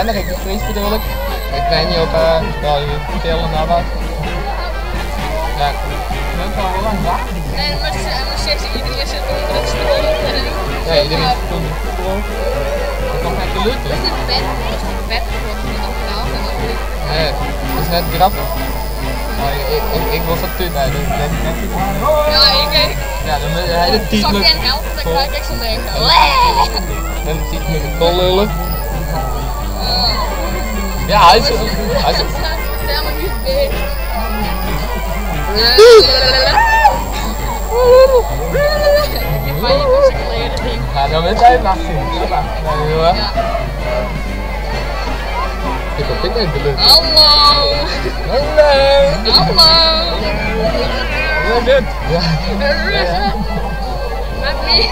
trainer, ik de Vries bedoel ik. Ik weet niet of je veel naar was. Ja, ik ben al heel lang wacht. Nee, maar zegt iedereen zit onder het stroom. Ja, iedereen is toen gewoon. Dat komt echt gelukt. Dat is een bed. Dat is een bed. Nee, dat is net grappig. Maar ik wil dat doen, nee, dat denk ik net niet. Ja, ik. Ja, dan moet je hele Zal titel. ik hen helpen? Dan krijg ik zo'n ding. Dan zie ik met de kol lullen. Ja, hij is. Helemaal niet big. Ik van je recycleren ding. Ja, dan moet hij wachten. Nee, joh. Ik heb het niet gelukt. Hallo. Hallo. Hallo. Hoe is het? Ja. Met wie?